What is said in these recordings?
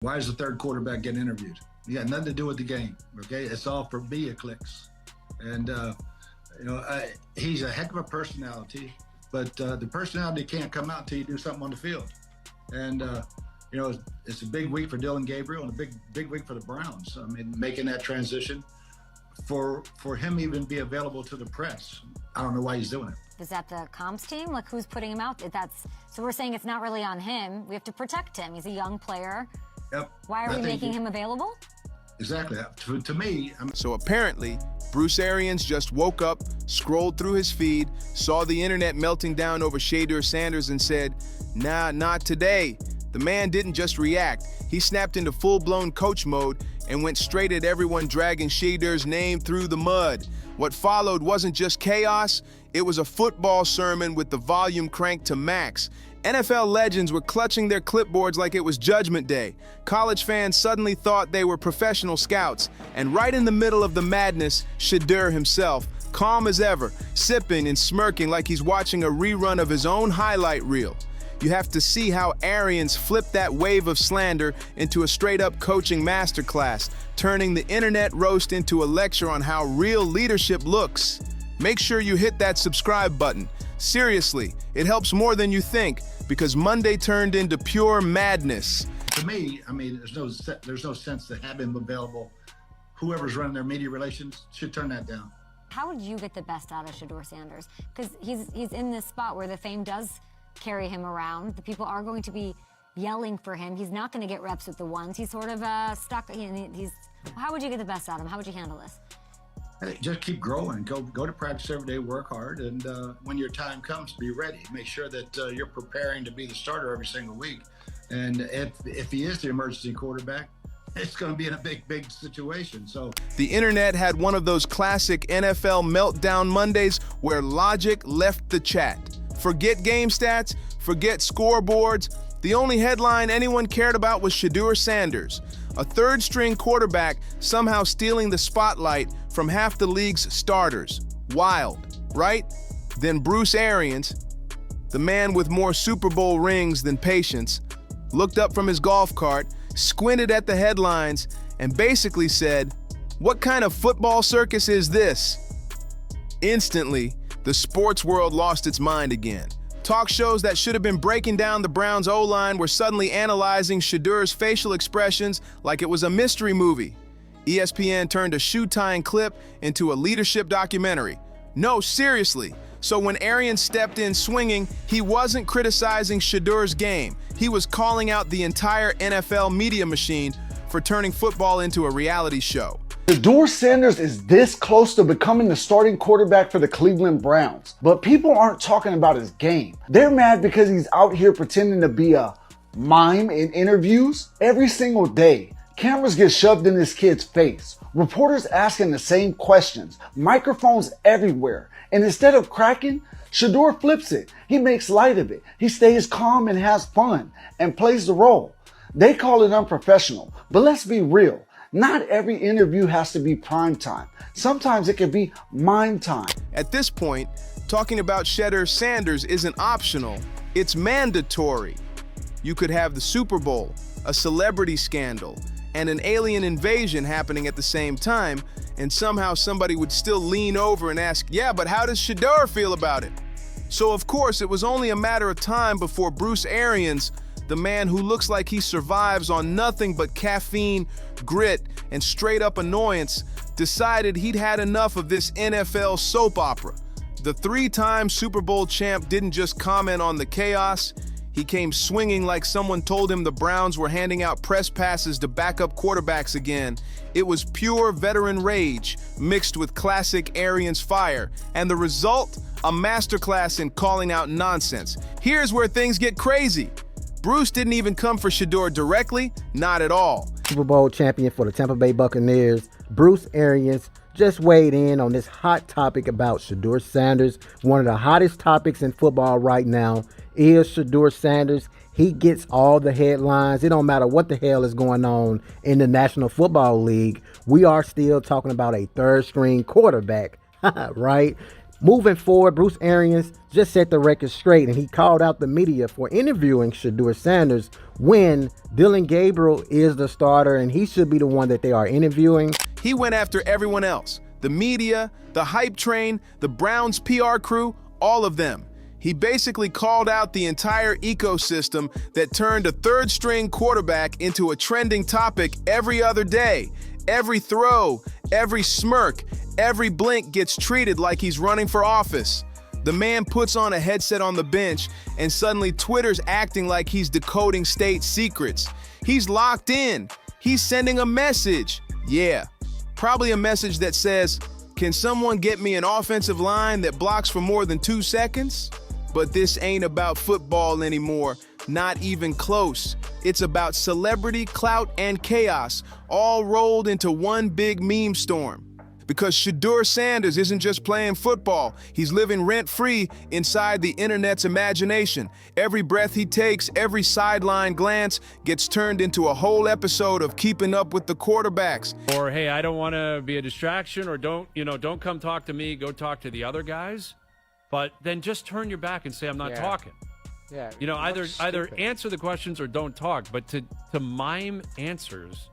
Why is the third quarterback getting interviewed? You got nothing to do with the game, okay? It's all for media clicks. And, he's a heck of a personality, but the personality can't come out until you do something on the field. And, it's a big week for Dylan Gabriel and a big week for the Browns. I mean, making that transition for him even be available to the press. I don't know why he's doing it. Is that the comms team? Like, who's putting him out? So we're saying it's not really on him. We have to protect him. He's a young player. Yep. Why are we making him available? Exactly. To me, So apparently, Bruce Arians just woke up, scrolled through his feed, saw the internet melting down over Shedeur Sanders and said, nah, not today. The man didn't just react. He snapped into full-blown coach mode and went straight at everyone dragging Shedeur's name through the mud. What followed wasn't just chaos, it was a football sermon with the volume cranked to max. NFL legends were clutching their clipboards like it was Judgment Day. College fans suddenly thought they were professional scouts. And right in the middle of the madness, Shedeur himself, calm as ever, sipping and smirking like he's watching a rerun of his own highlight reel. You have to see how Arians flipped that wave of slander into a straight-up coaching masterclass, turning the internet roast into a lecture on how real leadership looks. Make sure you hit that subscribe button. Seriously, it helps more than you think, because Monday turned into pure madness. To me, I mean, there's no sense to have him available. Whoever's running their media relations should turn that down. How would you get the best out of Shedeur Sanders? Because he's in this spot where the fame does carry him around. The people are going to be yelling for him. He's not going to get reps with the ones. He's sort of stuck. How would you get the best out of him? How would you handle this? Hey, just keep growing. Go to practice every day, work hard, and when your time comes, be ready. Make sure that you're preparing to be the starter every single week. And if he is the emergency quarterback, it's going to be in a big situation. So the internet had one of those classic NFL meltdown Mondays where logic left the chat. Forget game stats, forget scoreboards. The only headline anyone cared about was Shedeur Sanders, a third-string quarterback somehow stealing the spotlight from half the league's starters. Wild, right? Then Bruce Arians, the man with more Super Bowl rings than patience, looked up from his golf cart, squinted at the headlines, and basically said, "What kind of football circus is this?" Instantly, the sports world lost its mind again. Talk shows that should have been breaking down the Browns' O-line were suddenly analyzing Shedeur's facial expressions like it was a mystery movie. ESPN turned a shoe-tying clip into a leadership documentary. No, seriously. So when Arians stepped in swinging, he wasn't criticizing Shedeur's game. He was calling out the entire NFL media machine for turning football into a reality show. Shedeur Sanders is this close to becoming the starting quarterback for the Cleveland Browns, but people aren't talking about his game. They're mad because he's out here pretending to be a mime in interviews. Every single day, cameras get shoved in this kid's face. Reporters asking the same questions, microphones everywhere. And instead of cracking, Shedeur flips it. He makes light of it. He stays calm and has fun and plays the role. They call it unprofessional, but let's be real. Not every interview has to be prime time. Sometimes it can be mime time. At this point, talking about Shedeur Sanders isn't optional, it's mandatory. You could have the Super Bowl, a celebrity scandal, and an alien invasion happening at the same time, and somehow somebody would still lean over and ask, yeah, but how does Shedeur feel about it? So of course, it was only a matter of time before Bruce Arians, the man who looks like he survives on nothing but caffeine, grit, and straight-up annoyance, decided he'd had enough of this NFL soap opera. The three-time Super Bowl champ didn't just comment on the chaos, he came swinging like someone told him the Browns were handing out press passes to backup quarterbacks again. It was pure veteran rage, mixed with classic Arians fire, and the result? A masterclass in calling out nonsense. Here's where things get crazy. Bruce didn't even come for Shedeur directly, not at all. Super Bowl champion for the Tampa Bay Buccaneers, Bruce Arians, just weighed in on this hot topic about Shedeur Sanders. One of the hottest topics in football right now is Shedeur Sanders. He gets all the headlines. It don't matter what the hell is going on in the National Football League. We are still talking about a third-string quarterback, right? Moving forward, Bruce Arians just set the record straight, and he called out the media for interviewing Shedeur Sanders when Dylan Gabriel is the starter and he should be the one that they are interviewing. He went after everyone else, the media, the hype train, the Browns PR crew, all of them. He basically called out the entire ecosystem that turned a third-string quarterback into a trending topic every other day. Every throw, every smirk, every blink gets treated like he's running for office. The man puts on a headset on the bench, and suddenly Twitter's acting like he's decoding state secrets. He's locked in. He's sending a message. Yeah, probably a message that says, "Can someone get me an offensive line that blocks for more than 2 seconds?" But this ain't about football anymore, not even close. It's about celebrity, clout, and chaos, all rolled into one big meme storm. Because Shedeur Sanders isn't just playing football, he's living rent-free inside the internet's imagination. Every breath he takes, every sideline glance gets turned into a whole episode of Keeping Up with the Quarterbacks. Or, hey, I don't want to be a distraction, or don't come talk to me, go talk to the other guys. But then just turn your back and say, I'm not talking. Yeah. Either answer the questions or don't talk. But to mime answers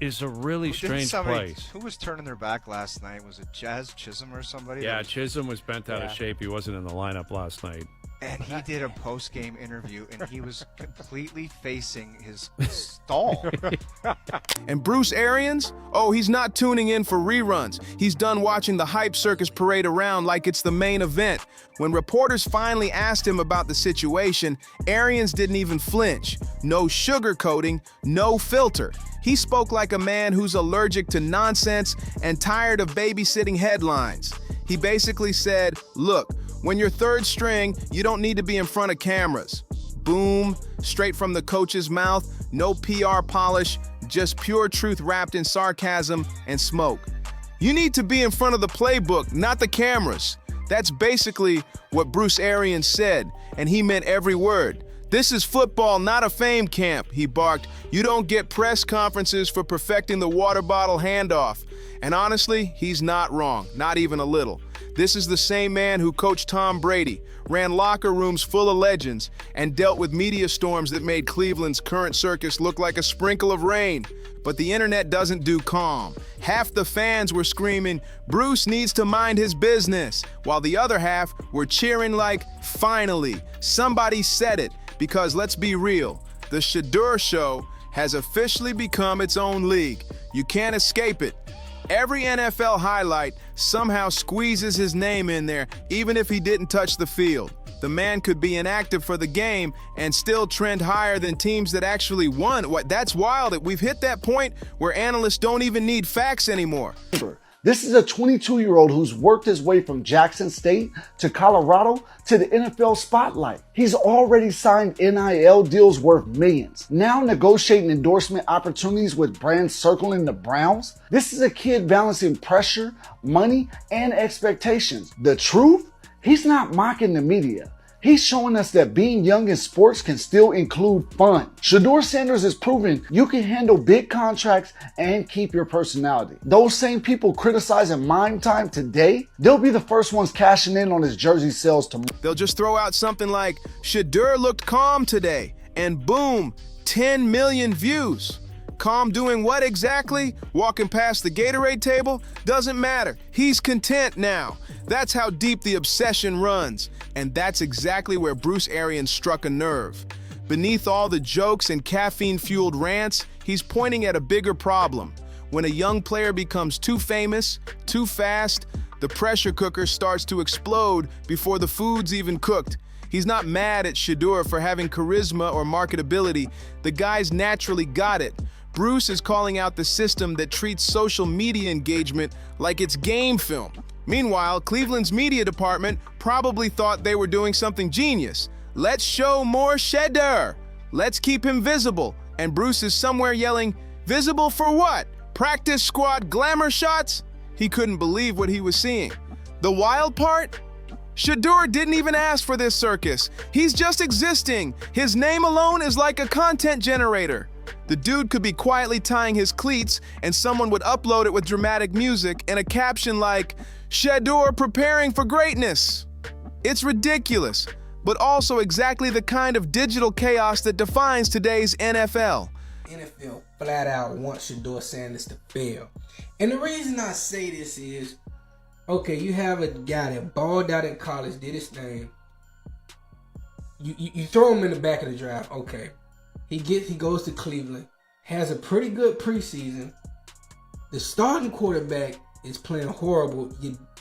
is a really strange place. Who was turning their back last night? Was it Jazz Chisholm or somebody? Yeah, Chisholm was bent out of shape. He wasn't in the lineup last night. And he did a post-game interview, and he was completely facing his stall. And Bruce Arians? Oh, he's not tuning in for reruns. He's done watching the hype circus parade around like it's the main event. When reporters finally asked him about the situation, Arians didn't even flinch. No sugarcoating, no filter. He spoke like a man who's allergic to nonsense and tired of babysitting headlines. He basically said, look, when you're third string, you don't need to be in front of cameras. Boom, straight from the coach's mouth, no PR polish, just pure truth wrapped in sarcasm and smoke. You need to be in front of the playbook, not the cameras. That's basically what Bruce Arians said, and he meant every word. This is football, not a fame camp, he barked. You don't get press conferences for perfecting the water bottle handoff. And honestly, he's not wrong, not even a little. This is the same man who coached Tom Brady, ran locker rooms full of legends, and dealt with media storms that made Cleveland's current circus look like a sprinkle of rain. But the internet doesn't do calm. Half the fans were screaming, Bruce needs to mind his business, while the other half were cheering like, finally, somebody said it. Because let's be real, the Shedeur Show has officially become its own league. You can't escape it. Every NFL highlight somehow squeezes his name in there, even if he didn't touch the field. The man could be inactive for the game and still trend higher than teams that actually won. That's wild. We've hit that point where analysts don't even need facts anymore. This is a 22-year-old who's worked his way from Jackson State to Colorado to the NFL spotlight. He's already signed NIL deals worth millions, now negotiating endorsement opportunities with brands circling the Browns. This is a kid balancing pressure, money, and expectations. The truth? He's not mocking the media. He's showing us that being young in sports can still include fun. Shedeur Sanders is proving you can handle big contracts and keep your personality. Those same people criticizing Mime Time today, they'll be the first ones cashing in on his jersey sales tomorrow. They'll just throw out something like, Shedeur looked calm today, and boom, 10 million views. Calm doing what exactly? Walking past the Gatorade table? Doesn't matter. He's content now. That's how deep the obsession runs. And that's exactly where Bruce Arians struck a nerve. Beneath all the jokes and caffeine-fueled rants, he's pointing at a bigger problem. When a young player becomes too famous, too fast, the pressure cooker starts to explode before the food's even cooked. He's not mad at Shedeur for having charisma or marketability. The guy's naturally got it. Bruce is calling out the system that treats social media engagement like it's game film. Meanwhile, Cleveland's media department probably thought they were doing something genius. Let's show more Shedeur. Let's keep him visible. And Bruce is somewhere yelling, visible for what? Practice squad glamour shots? He couldn't believe what he was seeing. The wild part? Shedeur didn't even ask for this circus. He's just existing. His name alone is like a content generator. The dude could be quietly tying his cleats and someone would upload it with dramatic music and a caption like, Shedeur preparing for greatness. It's ridiculous, but also exactly the kind of digital chaos that defines today's NFL. NFL flat out wants Shedeur Sanders to fail. And the reason I say this is, okay, you have a guy that balled out in college, did his thing. You throw him in the back of the draft, okay. He goes to Cleveland, has a pretty good preseason. The starting quarterback is playing horrible.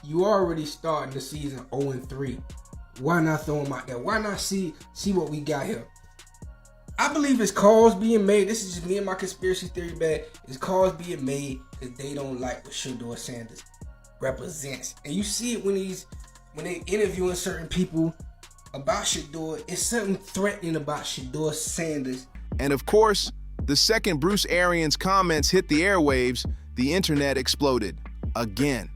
You already starting the season 0-3. Why not throw him out there? Why not see what we got here? I believe it's calls being made. This is just me and my conspiracy theory bag. It's calls being made because they don't like what Shedeur Sanders represents. And you see it when they interviewing certain people about Shedeur. It's something threatening about Shedeur Sanders. And of course, the second Bruce Arians' comments hit the airwaves, the internet exploded again.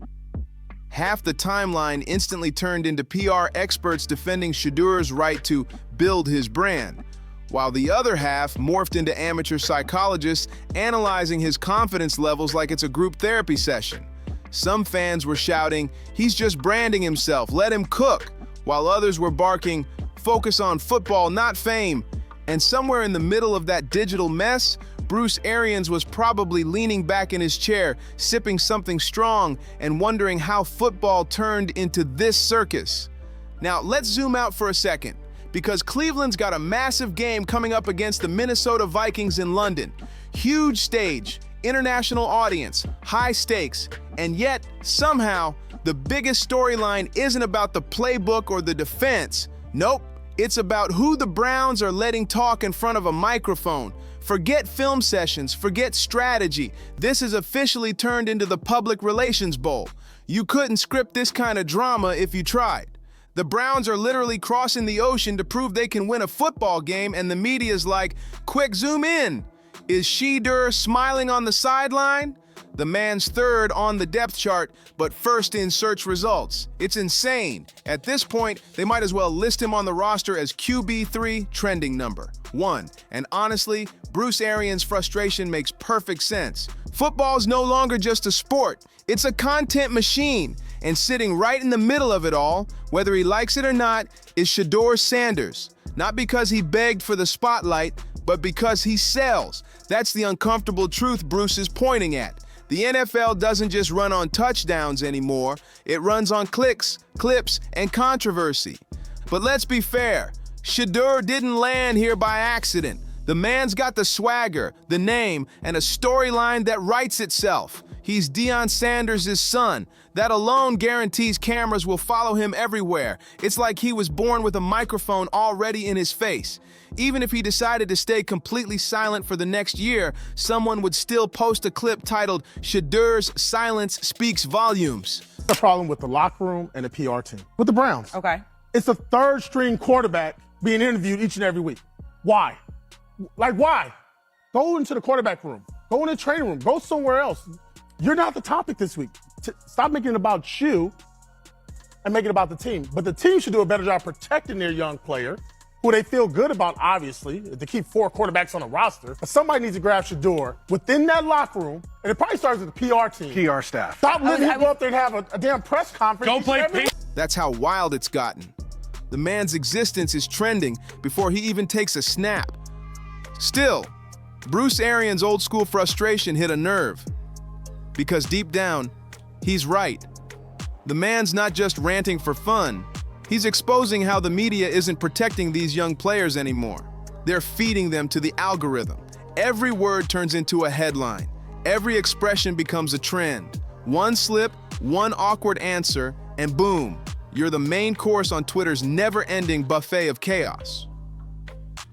Half the timeline instantly turned into PR experts defending Shedeur's right to build his brand, while the other half morphed into amateur psychologists analyzing his confidence levels like it's a group therapy session. Some fans were shouting, "He's just branding himself, let him cook," while others were barking, "Focus on football, not fame." And somewhere in the middle of that digital mess, Bruce Arians was probably leaning back in his chair, sipping something strong and wondering how football turned into this circus. Now, let's zoom out for a second, because Cleveland's got a massive game coming up against the Minnesota Vikings in London. Huge stage, international audience, high stakes, and yet, somehow, the biggest storyline isn't about the playbook or the defense. Nope, it's about who the Browns are letting talk in front of a microphone. Forget film sessions, forget strategy. This has officially turned into the Public Relations Bowl. You couldn't script this kind of drama if you tried. The Browns are literally crossing the ocean to prove they can win a football game, and the media's like, quick, zoom in. Is Shedeur smiling on the sideline? The man's third on the depth chart, but first in search results. It's insane. At this point, they might as well list him on the roster as QB3 trending number 1. And honestly, Bruce Arians' frustration makes perfect sense. Football's no longer just a sport. It's a content machine. And sitting right in the middle of it all, whether he likes it or not, is Shedeur Sanders. Not because he begged for the spotlight, but because he sells. That's the uncomfortable truth Bruce is pointing at. The NFL doesn't just run on touchdowns anymore. It runs on clicks, clips, and controversy. But let's be fair. Shedeur didn't land here by accident. The man's got the swagger, the name, and a storyline that writes itself. He's Deion Sanders' son. That alone guarantees cameras will follow him everywhere. It's like he was born with a microphone already in his face. Even if he decided to stay completely silent for the next year, someone would still post a clip titled, "Shedeur's silence speaks volumes." The problem with the locker room and the PR team. With the Browns. Okay. It's a third string quarterback being interviewed each and every week. Why? Like, why? Go into the quarterback room. Go in the training room. Go somewhere else. You're not the topic this week. Stop making it about you and make it about the team. But the team should do a better job protecting their young player, who they feel good about, obviously, to keep 4 quarterbacks on the roster. But somebody needs to grab Shedeur within that locker room, and it probably starts with the PR team. PR staff. Stop letting him go up there and have a damn press conference. Don't play Pete. That's how wild it's gotten. The man's existence is trending before he even takes a snap. Still, Bruce Arians' old school frustration hit a nerve. Because deep down, he's right. The man's not just ranting for fun. He's exposing how the media isn't protecting these young players anymore. They're feeding them to the algorithm. Every word turns into a headline. Every expression becomes a trend. One slip, one awkward answer, and boom, you're the main course on Twitter's never-ending buffet of chaos.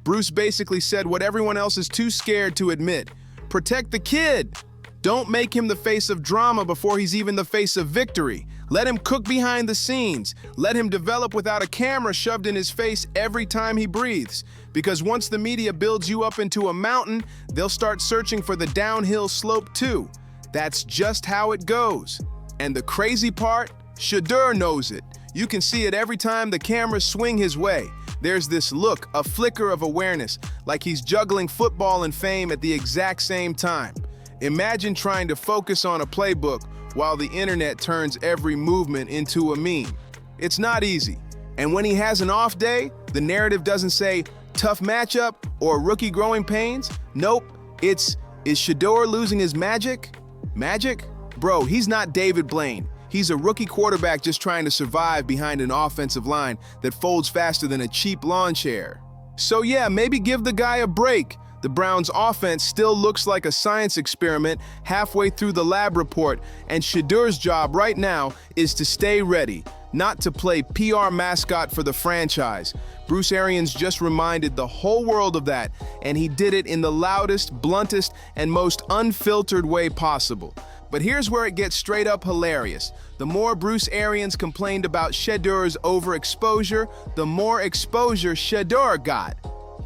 Bruce basically said what everyone else is too scared to admit. Protect the kid. Don't make him the face of drama before he's even the face of victory. Let him cook behind the scenes. Let him develop without a camera shoved in his face every time he breathes. Because once the media builds you up into a mountain, they'll start searching for the downhill slope too. That's just how it goes. And the crazy part? Shedeur knows it. You can see it every time the cameras swing his way. There's this look, a flicker of awareness, like he's juggling football and fame at the exact same time. Imagine trying to focus on a playbook while the internet turns every movement into a meme. It's not easy. And when he has an off day, the narrative doesn't say tough matchup or rookie growing pains. Nope, it's is Shedeur losing his magic? Magic? Bro, he's not David Blaine. He's a rookie quarterback just trying to survive behind an offensive line that folds faster than a cheap lawn chair. So yeah, maybe give the guy a break. The Browns' offense still looks like a science experiment halfway through the lab report, and Shedeur's job right now is to stay ready, not to play PR mascot for the franchise. Bruce Arians just reminded the whole world of that, and he did it in the loudest, bluntest, and most unfiltered way possible. But here's where it gets straight up hilarious. The more Bruce Arians complained about Shedeur's overexposure, the more exposure Shedeur got.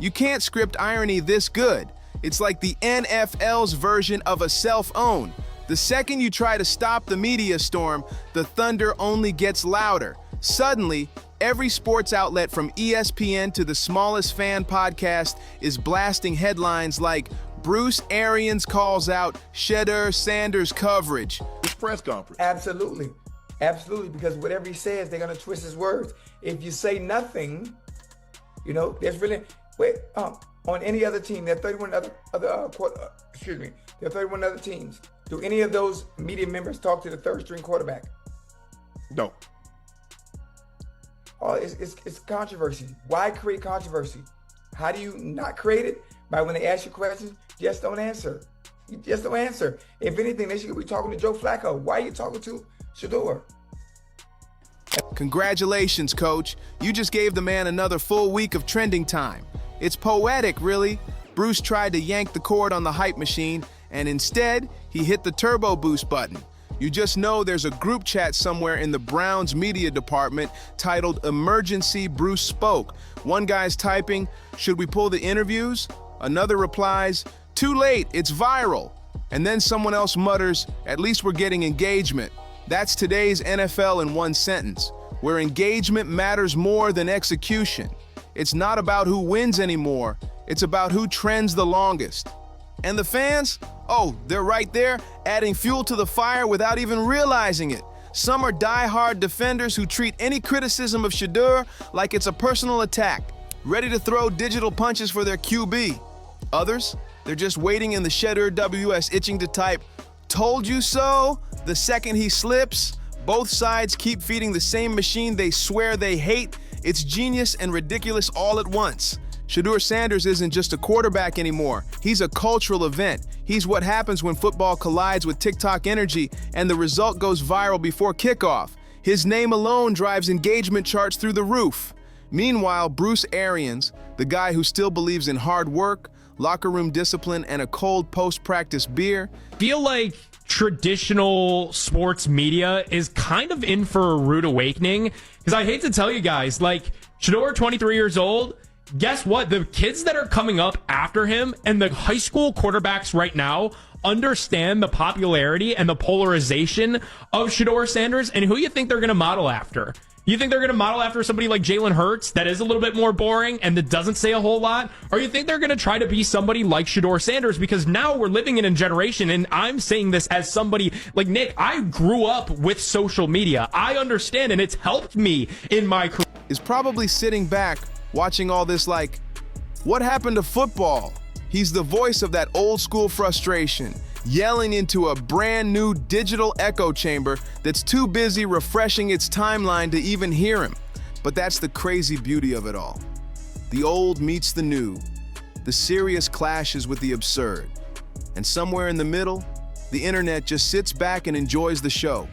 You can't script irony this good. It's like the NFL's version of a self-own. The second you try to stop the media storm, the thunder only gets louder. Suddenly, every sports outlet from ESPN to the smallest fan podcast is blasting headlines like Bruce Arians calls out Shedeur Sanders coverage. This press conference. Absolutely. Absolutely, because whatever he says, they're going to twist his words. If you say nothing, you know, there's really... on any other team, there are 31 there are 31 other teams. Do any of those media members talk to the third string quarterback? No. Oh, it's controversy. Why create controversy? How do you not create it? By when they ask you questions, just don't answer. You just don't answer. If anything, they should be talking to Joe Flacco. Why are you talking to Shedeur? Congratulations, coach. You just gave the man another full week of trending time. It's poetic, really. Bruce tried to yank the cord on the hype machine, and instead, he hit the turbo boost button. You just know there's a group chat somewhere in the Browns media department titled Emergency Bruce Spoke. One guy's typing, "Should we pull the interviews?" Another replies, "Too late, it's viral." And then someone else mutters, "At least we're getting engagement." That's today's NFL in one sentence, where engagement matters more than execution. It's not about who wins anymore, it's about who trends the longest. And the fans? Oh, they're right there, adding fuel to the fire without even realizing it. Some are die-hard defenders who treat any criticism of Shedeur like it's a personal attack, ready to throw digital punches for their QB. Others, they're just waiting in the Shedeur WS itching to type, "Told you so," the second he slips. Both sides keep feeding the same machine they swear they hate. It's genius and ridiculous all at once. Shedeur Sanders isn't just a quarterback anymore. He's a cultural event. He's what happens when football collides with TikTok energy and the result goes viral before kickoff. His name alone drives engagement charts through the roof. Meanwhile, Bruce Arians, the guy who still believes in hard work, locker room discipline, and a cold post-practice beer, feel like traditional sports media is kind of in for a rude awakening. Because I hate to tell you guys, like, Shedeur, 23 years old, guess what? The kids that are coming up after him and the high school quarterbacks right now understand the popularity and the polarization of Shedeur Sanders, and who you think they're going to model after. You think they're going to model after somebody like Jalen Hurts that is a little bit more boring and that doesn't say a whole lot? Or you think they're going to try to be somebody like Shedeur Sanders? Because now we're living in a generation, and I'm saying this as somebody like Nick, I grew up with social media. I understand, and it's helped me in my career. Is probably sitting back watching all this like, what happened to football? He's the voice of that old school frustration, yelling into a brand new digital echo chamber that's too busy refreshing its timeline to even hear him. But that's the crazy beauty of it all. The old meets the new, the serious clashes with the absurd. And somewhere in the middle, the internet just sits back and enjoys the show.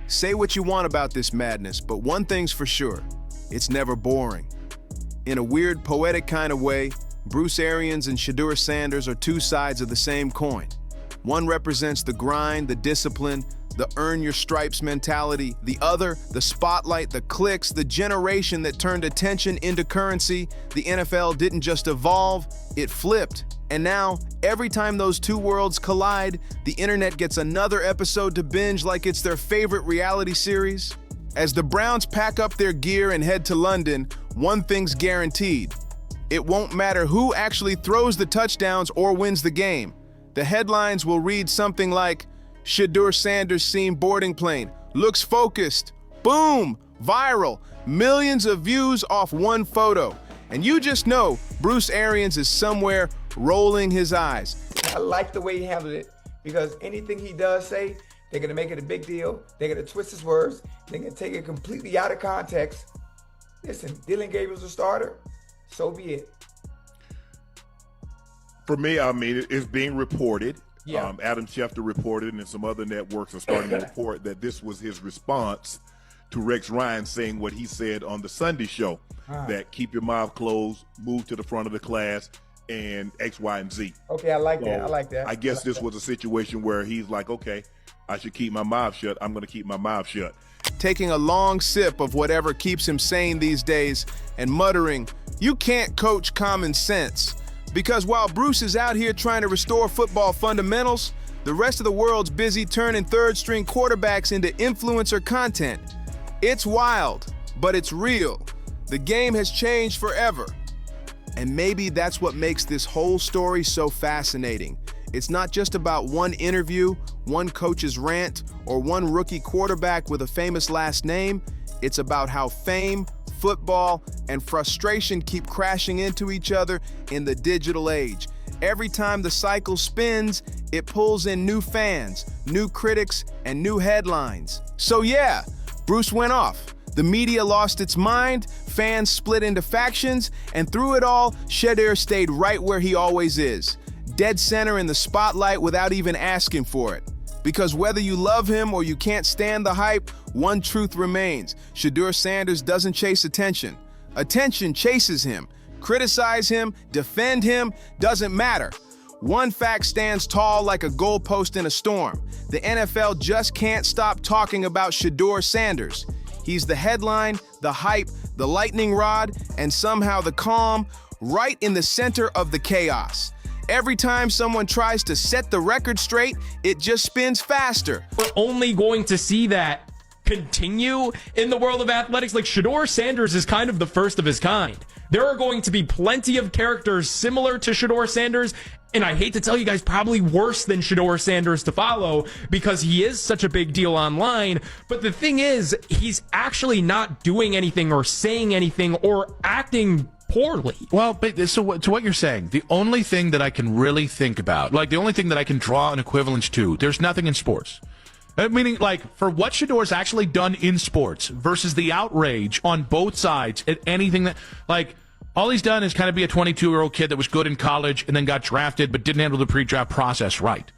Say what you want about this madness, but one thing's for sure, it's never boring. In a weird, poetic kind of way, Bruce Arians and Shedeur Sanders are two sides of the same coin. One represents the grind, the discipline, the earn your stripes mentality. The other, the spotlight, the clicks, the generation that turned attention into currency. The NFL didn't just evolve, it flipped. And now, every time those two worlds collide, the internet gets another episode to binge like it's their favorite reality series. As the Browns pack up their gear and head to London, one thing's guaranteed. It won't matter who actually throws the touchdowns or wins the game. The headlines will read something like, Shedeur Sanders seen boarding plane, looks focused, boom, viral, millions of views off one photo. And you just know Bruce Arians is somewhere rolling his eyes. I like the way he handled it because anything he does say, they're going to make it a big deal. They're going to twist his words. They're going to take it completely out of context. Listen, Dylan Gabriel's a starter. So be it. For me, I mean, it's being reported. Yeah. Adam Schefter reported, and some other networks are starting to report that this was his response to Rex Ryan saying what he said on the Sunday show, that keep your mouth closed, move to the front of the class, and X, Y, and Z. Okay, I like So that. I like that. I guess this was a situation where he's like, okay, I should keep my mouth shut. I'm going to keep my mouth shut. Taking a long sip of whatever keeps him sane these days and muttering, "You can't coach common sense." Because while Bruce is out here trying to restore football fundamentals, the rest of the world's busy turning third-string quarterbacks into influencer content. It's wild, but it's real. The game has changed forever. And maybe that's what makes this whole story so fascinating. It's not just about one interview, one coach's rant, or one rookie quarterback with a famous last name. It's about how fame, football, and frustration keep crashing into each other in the digital age. Every time the cycle spins, it pulls in new fans, new critics, and new headlines. So yeah, Bruce went off. The media lost its mind, fans split into factions, and through it all, Shedeur stayed right where he always is. Dead center in the spotlight without even asking for it. Because whether you love him or you can't stand the hype, one truth remains. Shedeur Sanders doesn't chase attention. Attention chases him. Criticize him, defend him, doesn't matter. One fact stands tall like a goalpost in a storm. The NFL just can't stop talking about Shedeur Sanders. He's the headline, the hype, the lightning rod, and somehow the calm, right in the center of the chaos. Every time someone tries to set the record straight, it just spins faster. We're only going to see that continue in the world of athletics. Like, Shedeur Sanders is kind of the first of his kind. There are going to be plenty of characters similar to Shedeur Sanders, and I hate to tell you guys, probably worse than Shedeur Sanders to follow because he is such a big deal online. But the thing is, he's actually not doing anything or saying anything or acting poorly. Well, but so to what you're saying, the only thing that I can really think about, like the only thing that I can draw an equivalence to, there's nothing in sports. Meaning, like, for what Shedeur's actually done in sports versus the outrage on both sides at anything that, like, all he's done is kind of be a 22-year-old kid that was good in college and then got drafted but didn't handle the pre-draft process right.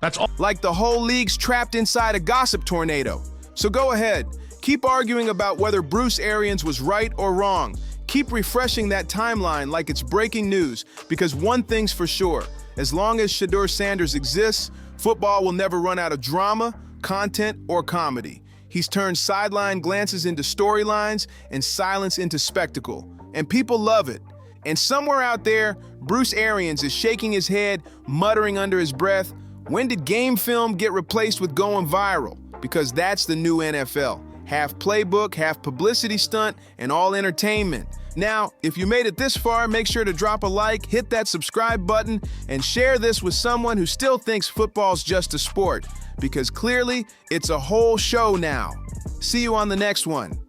That's all. Like the whole league's trapped inside a gossip tornado. So go ahead, keep arguing about whether Bruce Arians was right or wrong. Keep refreshing that timeline like it's breaking news, because one thing's for sure, as long as Shedeur Sanders exists, football will never run out of drama, content, or comedy. He's turned sideline glances into storylines and silence into spectacle, and people love it. And somewhere out there, Bruce Arians is shaking his head, muttering under his breath, when did game film get replaced with going viral? Because that's the new NFL. Half playbook, half publicity stunt, and all entertainment. Now, if you made it this far, make sure to drop a like, hit that subscribe button, and share this with someone who still thinks football's just a sport, because clearly, it's a whole show now. See you on the next one.